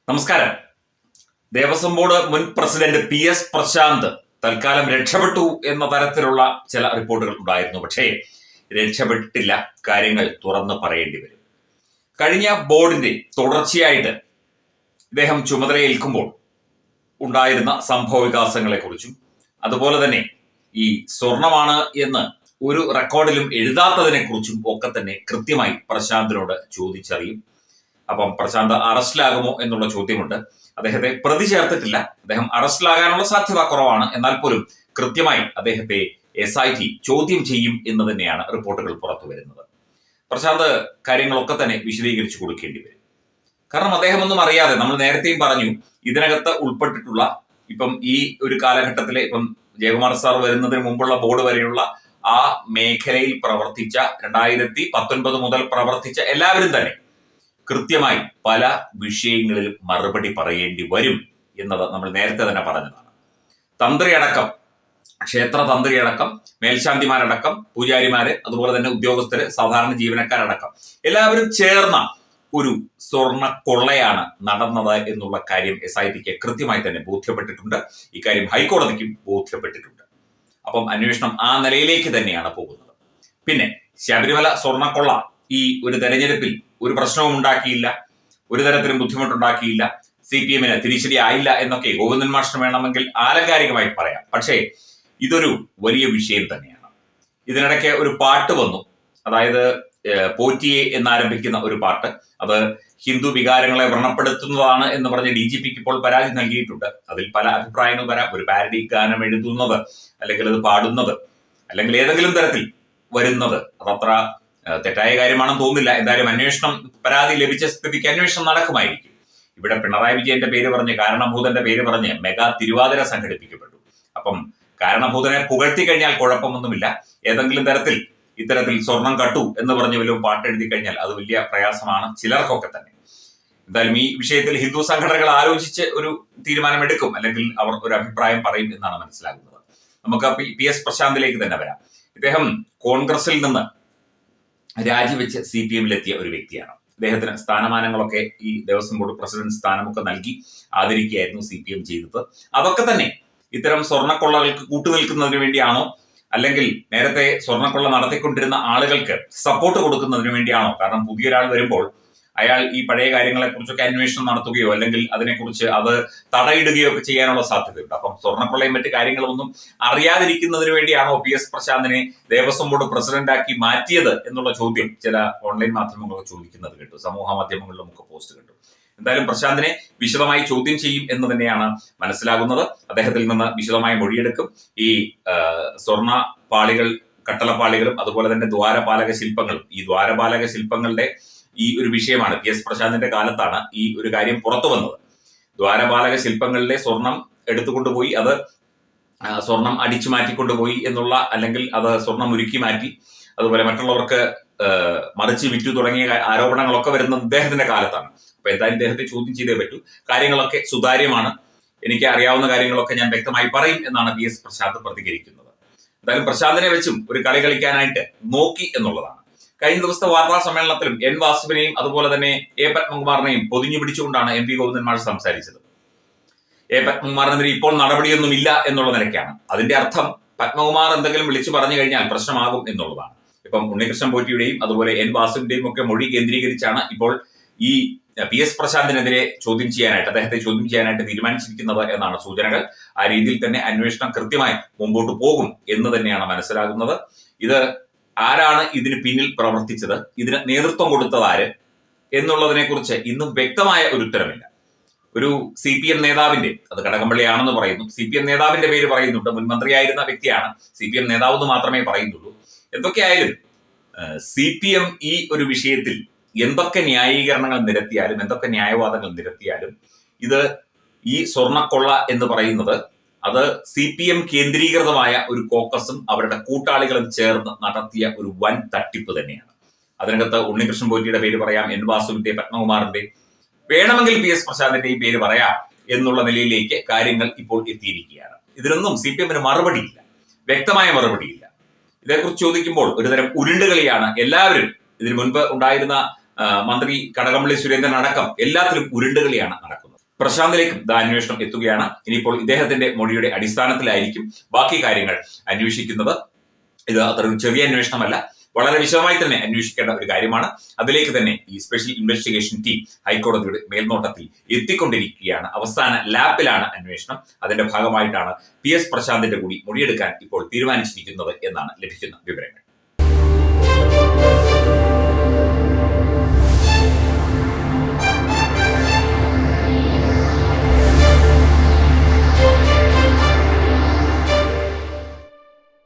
നമസ്കാരം. ദേവസ്വം ബോർഡ് മുൻ president PS Prashant തൽക്കാലം രക്ഷപ്പെട്ടു എന്ന തരത്തിലുള്ള ചില റിപ്പോർട്ടുകൾ ഉണ്ടായിരുന്നു. പക്ഷേ രക്ഷപ്പെട്ടിട്ടില്ല. കാര്യങ്ങൾ തുറന്നു പറയേണ്ടി വരും. കഴിഞ്ഞ ബോർഡിന്റെ തുടർച്ചയായിട്ട് ഇദ്ദേഹം ചുമതലയേൽക്കുമ്പോൾ ഉണ്ടായിരുന്ന സംഭവ വികാസങ്ങളെക്കുറിച്ചും അതുപോലെ തന്നെ ഈ സ്വർണമാണ് എന്ന് ഒരു റെക്കോർഡിലും എഴുതാത്തതിനെ കുറിച്ചും ഒക്കെ തന്നെ കൃത്യമായി പ്രശാന്തിനോട് ചോദിച്ചറിയും. അപ്പം പ്രശാന്ത് അറസ്റ്റിലാകുമോ എന്നുള്ള ചോദ്യമുണ്ട്. അദ്ദേഹത്തെ പ്രതി ചേർത്തിട്ടില്ല. അദ്ദേഹം അറസ്റ്റിലാകാനുള്ള സാധ്യത കുറവാണ്. എന്നാൽ പോലും കൃത്യമായി അദ്ദേഹത്തെ SIT ചോദ്യം ചെയ്യും എന്ന് തന്നെയാണ് റിപ്പോർട്ടുകൾ പുറത്തു വരുന്നത്. പ്രശാന്ത് കാര്യങ്ങളൊക്കെ തന്നെ വിശദീകരിച്ചു കൊടുക്കേണ്ടി വരും. കാരണം അദ്ദേഹം ഒന്നും അറിയാതെ, നമ്മൾ നേരത്തെയും പറഞ്ഞു, ഇതിനകത്ത് ഉൾപ്പെട്ടിട്ടുള്ള ഇപ്പം ഈ ഒരു കാലഘട്ടത്തിലെ ഇപ്പം ജയകുമാർ സാർ വരുന്നതിന് മുമ്പുള്ള ബോർഡ് വരെയുള്ള ആ മേഖലയിൽ പ്രവർത്തിച്ച 2019 മുതൽ പ്രവർത്തിച്ച എല്ലാവരും തന്നെ കൃത്യമായി പല വിഷയങ്ങളിലും മറുപടി പറയേണ്ടി വരും എന്നത് നമ്മൾ നേരത്തെ തന്നെ പറഞ്ഞതാണ്. തന്ത്രിയടക്കം, ക്ഷേത്ര തന്ത്രിയടക്കം, മേൽശാന്തിമാരടക്കം, പൂജാരിമാര്, അതുപോലെ തന്നെ ഉദ്യോഗസ്ഥര്, സാധാരണ ജീവനക്കാരടക്കം എല്ലാവരും ചേർന്ന ഒരു സ്വർണ്ണ കൊള്ളയാണ് നടന്നത് എന്നുള്ള കാര്യം SITക്ക് കൃത്യമായി തന്നെ ബോധ്യപ്പെട്ടിട്ടുണ്ട്. ഇക്കാര്യം ഹൈക്കോടതിക്കും ബോധ്യപ്പെട്ടിട്ടുണ്ട്. അപ്പം അന്വേഷണം ആ നിലയിലേക്ക് തന്നെയാണ് പോകുന്നത്. പിന്നെ ശബരിമല സ്വർണ്ണക്കൊള്ള ഈ ഒരു തെരഞ്ഞെടുപ്പിൽ ഒരു പ്രശ്നവും ഉണ്ടാക്കിയില്ല, ഒരു തരത്തിലും ബുദ്ധിമുട്ടുണ്ടാക്കിയില്ല, CPMന് തിരിച്ചടി ആയില്ല എന്നൊക്കെ ഗോവിന്ദൻ മാഷിന് വേണമെങ്കിൽ ആലങ്കാരികമായി പറയാം. പക്ഷേ ഇതൊരു വലിയ വിഷയം തന്നെയാണ്. ഇതിനിടയ്ക്ക് ഒരു പാട്ട് വന്നു, അതായത് പോറ്റിയെ എന്നാരംഭിക്കുന്ന ഒരു പാട്ട്. അത് ഹിന്ദു വികാരങ്ങളെ വ്രണപ്പെടുത്തുന്നതാണ് എന്ന് പറഞ്ഞ് DGPക്ക് ഇപ്പോൾ പരാതി നൽകിയിട്ടുണ്ട്. അതിൽ പല അഭിപ്രായങ്ങൾ വരാം. ഒരു പാരഡി ഗാനം എഴുതുന്നത്, അല്ലെങ്കിൽ അത് പാടുന്നത്, അല്ലെങ്കിൽ ഏതെങ്കിലും തരത്തിൽ വരുന്നത് അതത്ര തെറ്റായ കാര്യമാണെന്ന് തോന്നുന്നില്ല. എന്തായാലും അന്വേഷണം, പരാതി ലഭിച്ച സ്ഥിതിക്ക് അന്വേഷണം നടക്കുമായിരിക്കും. ഇവിടെ പിണറായി വിജയന്റെ പേര് പറഞ്ഞ്, കാരണഭൂതന്റെ പേര് പറഞ്ഞ് മെഗാ തിരുവാതിര സംഘടിപ്പിക്കപ്പെട്ടു. അപ്പം കാരണഭൂതനെ പുകഴ്ത്തി കഴിഞ്ഞാൽ കുഴപ്പമൊന്നുമില്ല. ഏതെങ്കിലും തരത്തിൽ ഇത്തരത്തിൽ സ്വർണം കട്ടു എന്ന് പറഞ്ഞ് വല്ലതും പാട്ട് എഴുതി കഴിഞ്ഞാൽ അത് വലിയ പ്രയാസമാണ് ചിലർക്കൊക്കെ തന്നെ. എന്തായാലും ഈ വിഷയത്തിൽ ഹിന്ദു സംഘടനകൾ ആലോചിച്ച് ഒരു തീരുമാനമെടുക്കും, അല്ലെങ്കിൽ അവർ ഒരു അഭിപ്രായം പറയും എന്നാണ് മനസ്സിലാകുന്നത്. നമുക്ക് PS പ്രശാന്തിലേക്ക് തന്നെ വരാം. ഇദ്ദേഹം കോൺഗ്രസിൽ നിന്ന് രാജിവെച്ച് CPMലെത്തിയ ഒരു വ്യക്തിയാണ്. അദ്ദേഹത്തിന് സ്ഥാനമാനങ്ങളൊക്കെ ഈ ദേവസ്വം ബോർഡ് പ്രസിഡന്റ് സ്ഥാനമൊക്കെ നൽകി ആദരിക്കുകയായിരുന്നു CPM ചെയ്തത്. അതൊക്കെ തന്നെ ഇത്തരം സ്വർണ്ണക്കൊള്ളകൾക്ക് കൂട്ടുനിൽക്കുന്നതിന് വേണ്ടിയാണോ, അല്ലെങ്കിൽ നേരത്തെ സ്വർണ്ണക്കൊള്ള നടത്തിക്കൊണ്ടിരുന്ന ആളുകൾക്ക് സപ്പോർട്ട് കൊടുക്കുന്നതിന് വേണ്ടിയാണോ? കാരണം പുതിയൊരാൾ വരുമ്പോൾ അയാൾ ഈ പഴയ കാര്യങ്ങളെ കുറിച്ചൊക്കെ അന്വേഷണം നടത്തുകയോ അല്ലെങ്കിൽ അതിനെക്കുറിച്ച് അത് തടയിടുകയോ ഒക്കെ ചെയ്യാനുള്ള സാധ്യതയുണ്ട്. അപ്പം സ്വർണ്ണക്കൊള്ളയും മറ്റു കാര്യങ്ങളൊന്നും അറിയാതിരിക്കുന്നതിന് വേണ്ടിയാണോ PS പ്രശാന്തിനെ ദേവസ്വം ബോർഡ് പ്രസിഡന്റാക്കി മാറ്റിയത് എന്നുള്ള ചോദ്യം ചില ഓൺലൈൻ മാധ്യമങ്ങളൊക്കെ ചോദിക്കുന്നത് കേട്ടു, സമൂഹ മാധ്യമങ്ങളിലും ഒക്കെ പോസ്റ്റ് കണ്ടു. എന്തായാലും പ്രശാന്തിനെ വിശദമായി ചോദ്യം ചെയ്യും എന്ന് തന്നെയാണ് മനസ്സിലാകുന്നത്. അദ്ദേഹത്തിൽ നിന്ന് വിശദമായ മൊഴിയെടുക്കും. ഈ സ്വർണ്ണ പാളികൾ, കട്ടളപ്പാളികളും അതുപോലെ തന്നെ ദ്വാരപാലക ശില്പങ്ങളും, ഈ ദ്വാരപാലക ശില്പങ്ങളുടെ ഈ ഒരു വിഷയമാണ് PS പ്രശാന്തിന്റെ കാലത്താണ് ഈ ഒരു കാര്യം പുറത്തു വന്നത്. ദ്വാരപാലക ശില്പങ്ങളിലെ സ്വർണം എടുത്തുകൊണ്ടുപോയി അത് സ്വർണം അടിച്ചു മാറ്റിക്കൊണ്ടുപോയി എന്നുള്ള, അല്ലെങ്കിൽ അത് സ്വർണം ഉരുക്കി മാറ്റി അതുപോലെ മറ്റുള്ളവർക്ക് മറിച്ച് വിറ്റു തുടങ്ങിയ ആരോപണങ്ങളൊക്കെ വരുന്നത് ഇദ്ദേഹത്തിന്റെ കാലത്താണ്. അപ്പൊ എന്തായാലും ഇദ്ദേഹത്തെ ചോദ്യം ചെയ്തേ പറ്റൂ. കാര്യങ്ങളൊക്കെ സുതാര്യമാണ്. എനിക്ക് അറിയാവുന്ന കാര്യങ്ങളൊക്കെ ഞാൻ വ്യക്തമായി പറയും എന്നാണ് PS പ്രശാന്ത് പ്രതികരിക്കുന്നത്. എന്തായാലും പ്രശാന്തിനെ വെച്ചും ഒരു കളി കളിക്കാനായിട്ട് നോക്കി എന്നുള്ളതാണ്. കഴിഞ്ഞ ദിവസത്തെ വാർത്താ സമ്മേളനത്തിലും N വാസുവിനെയും അതുപോലെ തന്നെ A പത്മകുമാറിനെയും പൊതിഞ്ഞു പിടിച്ചുകൊണ്ടാണ് MP ഗോവിന്ദൻ മാഷ് സംസാരിച്ചത്. A പത്മകുമാറിനെതിരെ ഇപ്പോൾ നടപടിയൊന്നും ഇല്ല എന്നുള്ള നിലയ്ക്കാണ്. അതിന്റെ അർത്ഥം പത്മകുമാർ എന്തെങ്കിലും വിളിച്ചു പറഞ്ഞു കഴിഞ്ഞാൽ പ്രശ്നമാകും എന്നുള്ളതാണ്. ഇപ്പം ഉണ്ണികൃഷ്ണൻ പോറ്റിയുടെയും അതുപോലെ N വാസുവിന്റെയും ഒക്കെ മൊഴി കേന്ദ്രീകരിച്ചാണ് ഇപ്പോൾ ഈ PS പ്രശാന്തിനെതിരെ അദ്ദേഹത്തെ ചോദ്യം ചെയ്യാനായിട്ട് തീരുമാനിച്ചിരിക്കുന്നത് എന്നാണ് സൂചനകൾ. ആ രീതിയിൽ തന്നെ അന്വേഷണം കൃത്യമായി മുമ്പോട്ട് പോകും എന്ന് തന്നെയാണ് മനസ്സിലാകുന്നത്. ഇത് ആരാണ് ഇതിന് പിന്നിൽ പ്രവർത്തിച്ചത്, ഇതിന് നേതൃത്വം കൊടുത്തത് ആര് എന്നുള്ളതിനെ കുറിച്ച് ഇന്നും വ്യക്തമായ ഒരു ഉത്തരമില്ല. ഒരു CPM നേതാവിന്റെ, അത് കടകംപള്ളിയാണെന്ന് പറയുന്നു, CPM നേതാവിന്റെ പേര് പറയുന്നുണ്ട്. മുൻ മന്ത്രിയായിരുന്ന വ്യക്തിയാണ്, CPM നേതാവ് എന്ന് മാത്രമേ പറയുന്നുള്ളൂ. എന്തൊക്കെയായാലും CPM ഈ ഒരു വിഷയത്തിൽ എന്തൊക്കെ ന്യായീകരണങ്ങൾ നിരത്തിയാലും, എന്തൊക്കെ ന്യായവാദങ്ങൾ നിരത്തിയാലും, ഇത് ഈ സ്വർണ്ണക്കൊള്ള എന്ന് പറയുന്നത് അത് CPM കേന്ദ്രീകൃതമായ ഒരു കോക്കസും അവരുടെ കൂട്ടാളികളും ചേർന്ന് നടത്തിയ ഒരു വൻ തട്ടിപ്പ് തന്നെയാണ്. അതിനകത്ത് ഉണ്ണികൃഷ്ണൻ പോറ്റിയുടെ പേര് പറയാം, N വാസുവിന്റെ, പത്മകുമാറിന്റെ, വേണമെങ്കിൽ PS പ്രശാന്തിന്റെയും പേര് പറയാം എന്നുള്ള നിലയിലേക്ക് കാര്യങ്ങൾ ഇപ്പോൾ എത്തിയിരിക്കുകയാണ്. ഇതിനൊന്നും CPMന് മറുപടിയില്ല, വ്യക്തമായ മറുപടിയില്ല. ഇതേക്കുറിച്ച് ചോദിക്കുമ്പോൾ ഒരുതരം ഉരുണ്ടുകളിയാണ്. എല്ലാവരും ഇതിനു മുൻപ് ഉണ്ടായിരുന്ന മന്ത്രി കടകംപള്ളി സുരേന്ദ്രൻ അടക്കം എല്ലാത്തിലും ഉരുണ്ടുകളിയാണ് നടക്കുന്നത്. പ്രശാന്തിലേക്കും അന്വേഷണം എത്തുകയാണ്. ഇനിയിപ്പോൾ ഇദ്ദേഹത്തിന്റെ മൊഴിയുടെ അടിസ്ഥാനത്തിലായിരിക്കും ബാക്കി കാര്യങ്ങൾ അന്വേഷിക്കുന്നത്. ഇത് അത്ര ചെറിയ അന്വേഷണമല്ല, വളരെ വിശദമായി തന്നെ അന്വേഷിക്കേണ്ട ഒരു കാര്യമാണ്. അതിലേക്ക് തന്നെ ഈ സ്പെഷ്യൽ ഇൻവെസ്റ്റിഗേഷൻ ടീം ഹൈക്കോടതിയുടെ മേൽനോട്ടത്തിൽ എത്തിക്കൊണ്ടിരിക്കുകയാണ്. അവസാന ലാപ്പിലാണ് അന്വേഷണം. അതിന്റെ ഭാഗമായിട്ടാണ് PS പ്രശാന്തിന്റെ കൂടി മൊഴിയെടുക്കാൻ ഇപ്പോൾ തീരുമാനിച്ചിരിക്കുന്നത് എന്നാണ് ലഭിക്കുന്ന വിവരങ്ങൾ.